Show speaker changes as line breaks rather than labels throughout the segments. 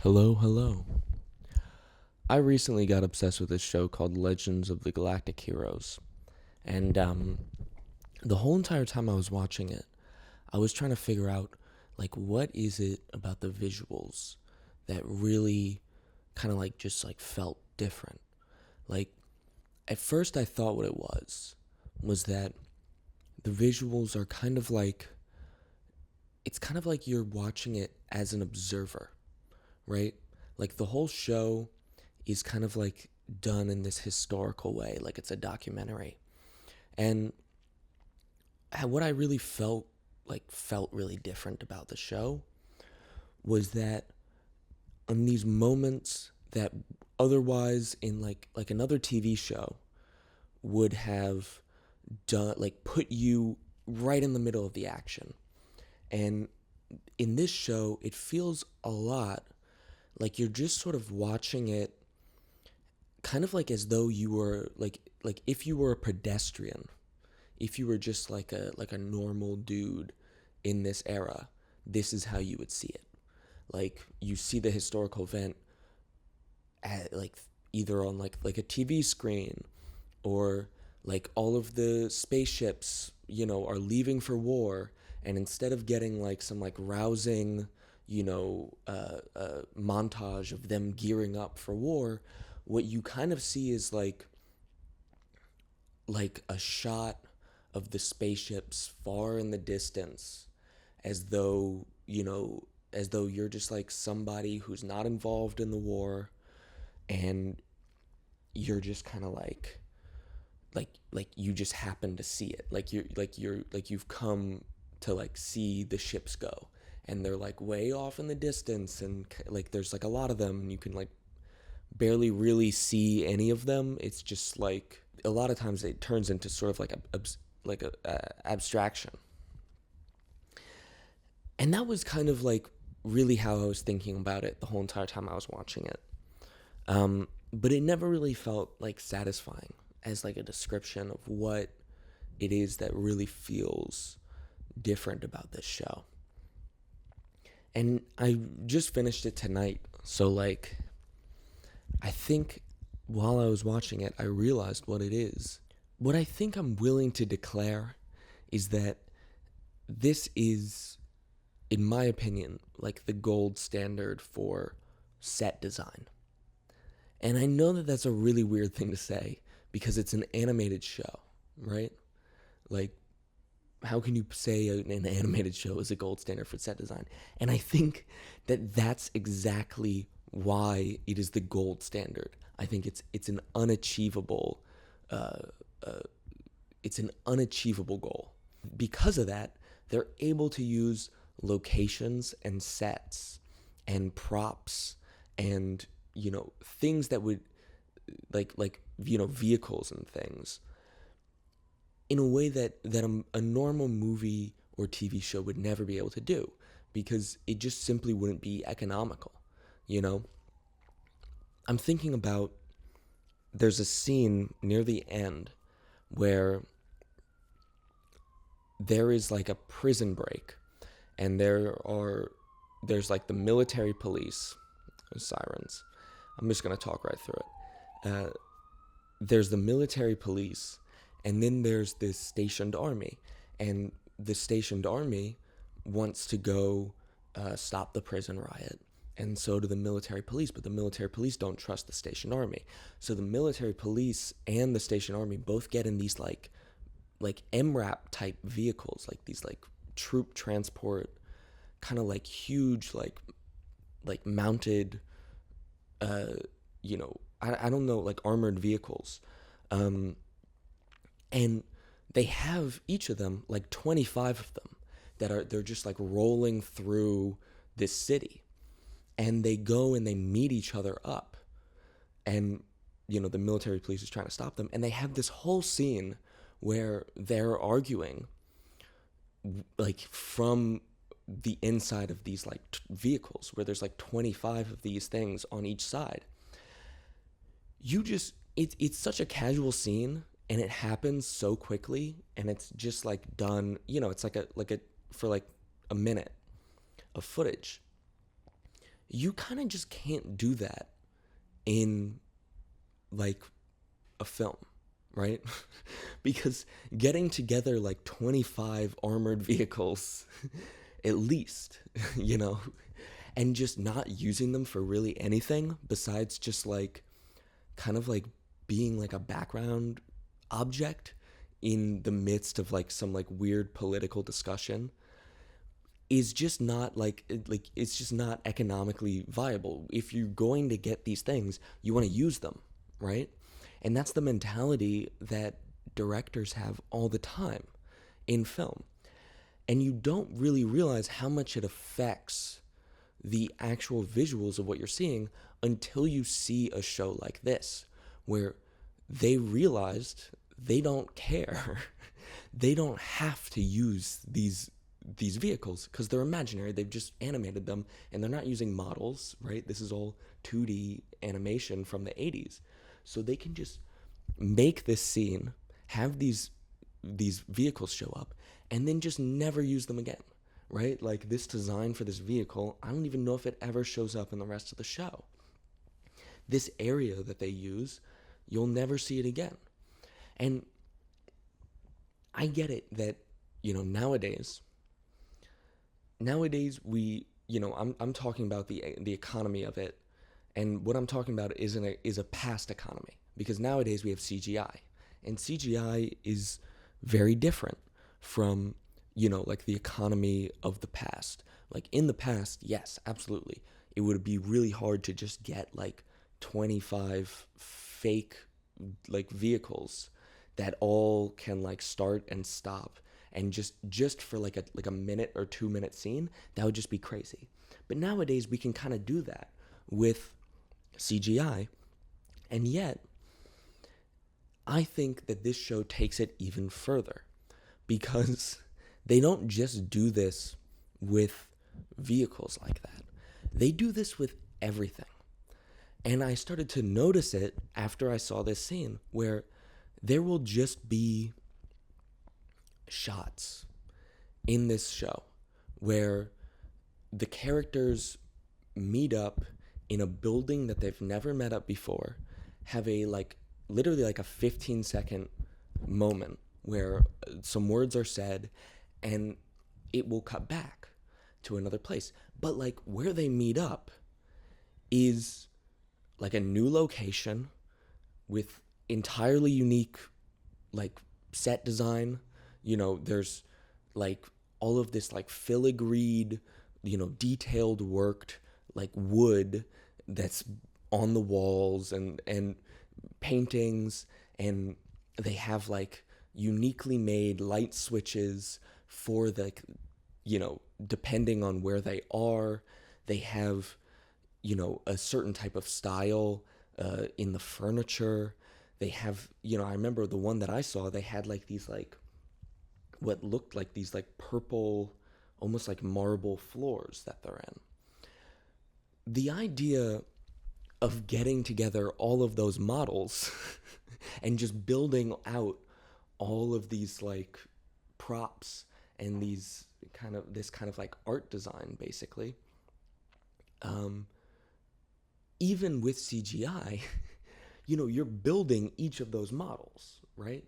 Hello, hello. I recently got obsessed with this show called Legends of the Galactic Heroes. And the whole entire time I was watching it, I was trying to figure out, what is it about the visuals that really kind of just felt different? Like, at first I thought what it was that the visuals are it's kind of like you're watching it as an observer, right? Like, the whole show is kind of done in this historical way, like it's a documentary. And what I really felt really different about the show was that in these moments that otherwise in another TV show would have done put you right in the middle of the action. And in this show, it feels a lot like you're just sort of watching it kind of like as though you were like if you were a pedestrian, if you were just like a normal dude in this era, this is how you would see it. Like you see the historical event at either on like a TV screen, or like all of the spaceships, are leaving for war, and instead of getting like some rousing, montage of them gearing up for war, what you kind of see is like a shot of the spaceships far in the distance, as though, as though you're just like somebody who's not involved in the war, and you're just kind of like you just happen to see it. You've come to see the ships go, and they're like way off in the distance, and like there's like a lot of them, and you can barely really see any of them. It's just like a lot of times it turns into sort of like a abstraction. And that was kind of really how I was thinking about it the whole entire time I was watching it. But it never really felt satisfying as a description of what it is that really feels different about this show. And I just finished it tonight, so I think while I was watching it, I realized what it is. What I think I'm willing to declare is that this is, in my opinion, the gold standard for set design. And I know that that's a really weird thing to say because it's an animated show, right? Like, how can you say an animated show is a gold standard for set design? And I think that that's exactly why it is the gold standard. I think it's an unachievable uh, uh, it's an unachievable goal. Because of that, they're able to use locations and sets and props and things that would vehicles and things in a way that a normal movie or TV show would never be able to do, because it just simply wouldn't be economical. You know, I'm thinking about, there's a scene near the end where there is like a prison break, and there's the military police, sirens. I'm just gonna talk right through it. There's the military police, and then there's this stationed army, and the stationed army wants to go stop the prison riot, and so do the military police, but the military police don't trust the stationed army. So the military police and the stationed army both get in these MRAP type vehicles, like these troop transport, kind of huge mounted, uh I don't know, armored vehicles. And they have each of them 25 of them they're just rolling through this city, and they go and they meet each other up, and the military police is trying to stop them, and they have this whole scene where they're arguing from the inside of these vehicles, where there's 25 of these things on each side. It's such a casual scene, and it happens so quickly, and it's just done, it's for a minute of footage. You kind of just can't do that in like a film, right? Because getting together like 25 armored vehicles, at least, you know, and just not using them for really anything besides just like kind of like being like a background object in the midst of like some like weird political discussion is just not like it's just not economically viable. If you're going to get these things, you want to use them, right? And that's the mentality that directors have all the time in film. And you don't really realize how much it affects the actual visuals of what you're seeing until you see a show like this, where they realized they don't care. They don't have to use these vehicles because they're imaginary. They've just animated them and they're not using models, right? This is all 2D animation from the 80s. So they can just make this scene, have these vehicles show up, and then just never use them again, right? Like this design for this vehicle, I don't even know if it ever shows up in the rest of the show. This area that they use, you'll never see it again. And I get it that, you know, nowadays we, you know, I'm talking about the economy of it, and what I'm talking about is a past economy, because nowadays we have CGI, and CGI is very different from, you know, like the economy of the past. Like in the past, yes, absolutely, it would be really hard to just get like 25 fake like vehicles that all can like start and stop, and just for like a minute or 2 minute scene, that would just be crazy. But nowadays we can kind of do that with CGI. And yet I think that this show takes it even further, because they don't just do this with vehicles like that. They do this with everything. And I started to notice it after I saw this scene where there will just be shots in this show where the characters meet up in a building that they've never met up before, have a like literally like a 15-second moment where some words are said, and it will cut back to another place. But like where they meet up is like a new location with entirely unique like set design. You know, there's like all of this like filigreed, you know, detailed worked like wood that's on the walls, and paintings, and they have like uniquely made light switches for the, you know, depending on where they are. They have, you know, a certain type of style in the furniture. They have, you know, I remember the one that I saw, they had like these like what looked like these like purple, almost like marble floors that they're in. The idea of getting together all of those models and just building out all of these like props and this kind of like art design basically, even with CGI, you know, you're building each of those models, right?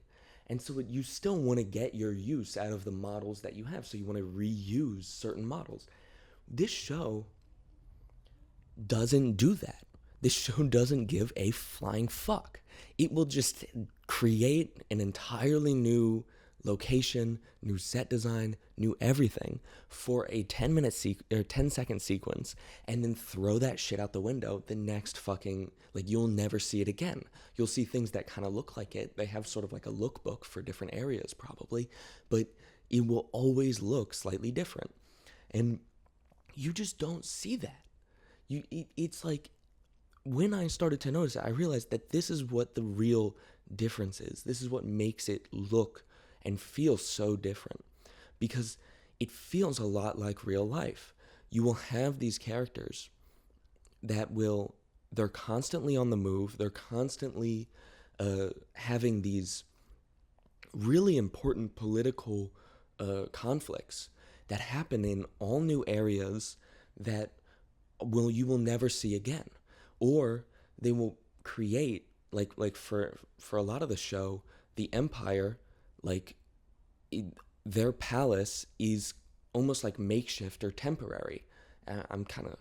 And so you still want to get your use out of the models that you have. So you want to reuse certain models. This show doesn't do that. This show doesn't give a flying fuck. It will just create an entirely new location, new set design, new everything for a 10-second sequence, and then throw that shit out the window the next fucking, like, you'll never see it again. You'll see things that kind of look like it. They have sort of like a lookbook for different areas probably, but it will always look slightly different. And you just don't see that. It's like, when I started to notice it, I realized that this is what the real difference is. This is what makes it look and feel so different, because it feels a lot like real life. You will have these characters that they're constantly on the move. They're constantly having these really important political conflicts that happen in all new areas that you will never see again. Or they will create, for a lot of the show, the Empire, like it, their palace is almost like makeshift or temporary. I'm kind of,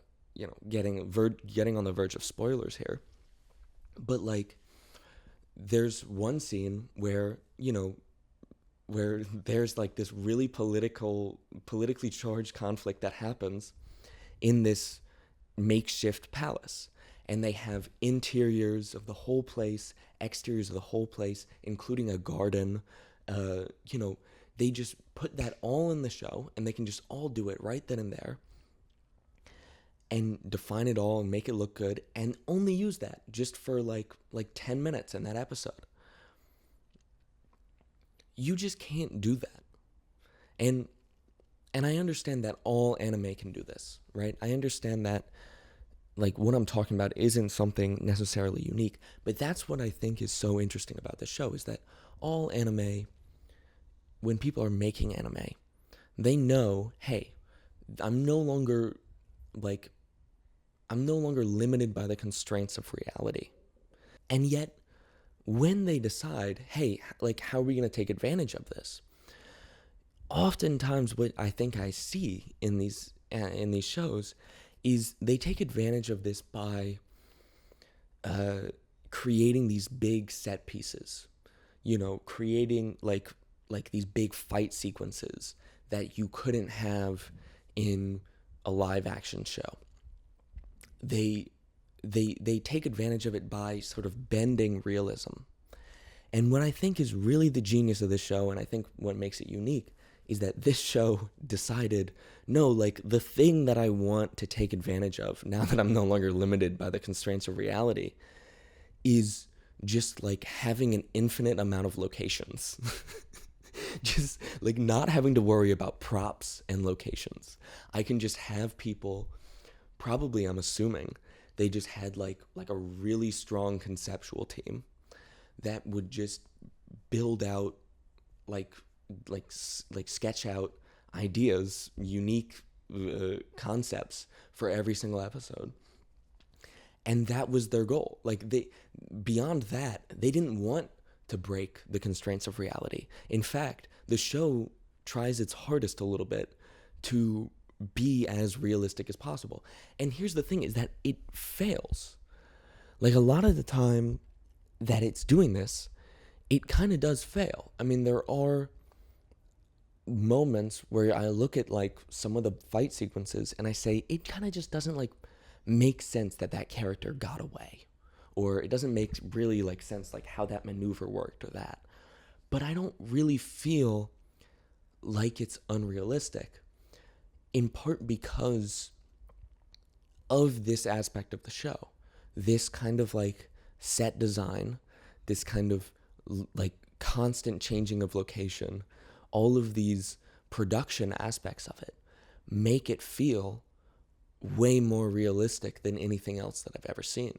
getting on the verge of spoilers here, but like there's one scene where, where there's like this really politically charged conflict that happens in this makeshift palace. And they have interiors of the whole place, exteriors of the whole place, including a garden. Uh, you know, they just put that all in the show, and they can just all do it right then and there, and define it all and make it look good, and only use that just for like 10 minutes in that episode. You just can't do that. And I understand that all anime can do this, right? I understand that like what I'm talking about isn't something necessarily unique, but that's what I think is so interesting about this show, is that all anime, when people are making anime, they know, hey, I'm no longer like I'm no longer limited by the constraints of reality. And yet, when they decide, hey, like, how are we going to take advantage of this? Oftentimes, what I think I see in these shows is they take advantage of this by uh, creating these big set pieces. Creating like these big fight sequences that you couldn't have in a live action show. They take advantage of it by sort of bending realism. And what I think is really the genius of this show, and I think what makes it unique, is that this show decided, no, like the thing that I want to take advantage of now that I'm no longer limited by the constraints of reality is just like having an infinite amount of locations. Just like not having to worry about props and locations. I can just have people, probably I'm assuming, they just had like a really strong conceptual team that would just build out like sketch out ideas, unique concepts for every single episode. And that was their goal. Like beyond that, they didn't want to break the constraints of reality. In fact, the show tries its hardest a little bit to be as realistic as possible. And here's the thing, is that it fails. Like a lot of the time that it's doing this, it kind of does fail. I mean, there are moments where I look at like some of the fight sequences and I say it kind of just doesn't like make sense that character got away, or it doesn't make really like sense like how that maneuver worked or that. But I don't really feel like it's unrealistic, in part because of this aspect of the show, this kind of like set design, this kind of like constant changing of location, all of these production aspects of it make it feel way more realistic than anything else that I've ever seen.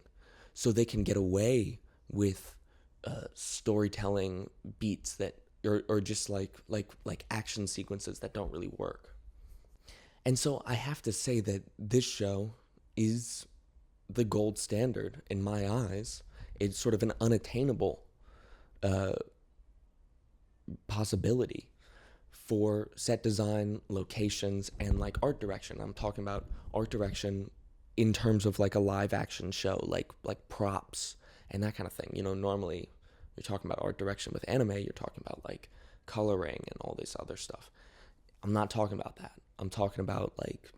So they can get away with storytelling beats that, or just like action sequences that don't really work. And so I have to say that this show is the gold standard in my eyes. It's sort of an unattainable uh, possibility for set design, locations, and like art direction. I'm talking about art direction in terms of like a live action show, like props and that kind of thing. Normally you're talking about art direction with anime, you're talking about like coloring and all this other stuff. I'm not talking about that. I'm talking about like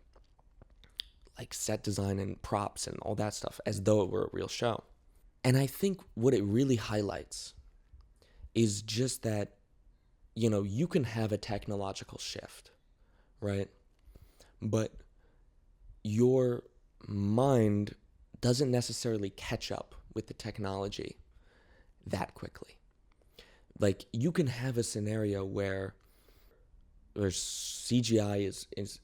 set design and props and all that stuff as though it were a real show. And I think what it really highlights is just that, you can have a technological shift, right? But your mind doesn't necessarily catch up with the technology that quickly. Like you can have a scenario where CGI is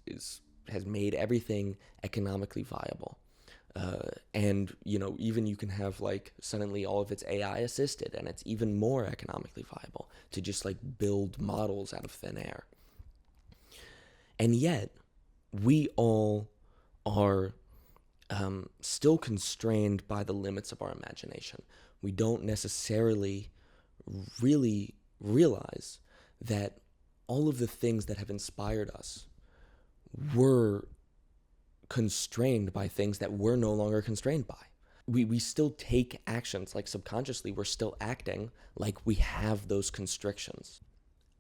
has made everything economically viable. And even you can have like suddenly all of it's AI assisted and it's even more economically viable to just like build models out of thin air. And yet we all are still constrained by the limits of our imagination. We don't necessarily really realize that all of the things that have inspired us were constrained by things that we're no longer constrained by. We still take actions, like subconsciously we're still acting like we have those constrictions.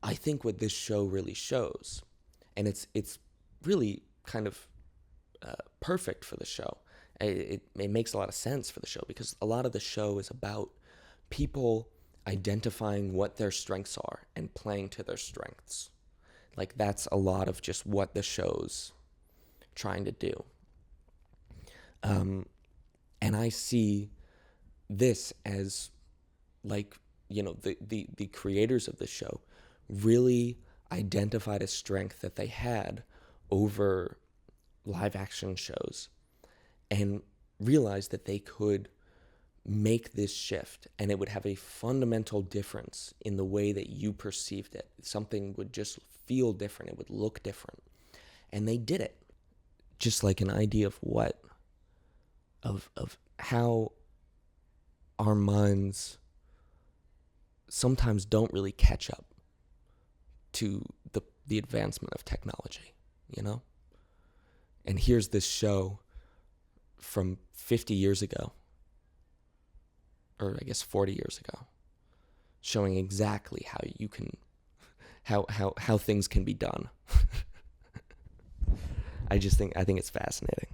I think what this show really shows, and it's really kind of perfect for the show. It makes a lot of sense for the show, because a lot of the show is about people identifying what their strengths are and playing to their strengths. Like, that's a lot of just what the show's trying to do. And I see this as, like, you know, the creators of the show really identified a strength that they had over live action shows and realized that they could make this shift, and it would have a fundamental difference in the way that you perceived it. Something would just feel different. It would look different. And they did it. Just like an idea of what, of how our minds sometimes don't really catch up to the advancement of technology, you know? And here's this show from 50 years ago, or I guess 40 years ago, showing exactly how you can, how things can be done. I think it's fascinating.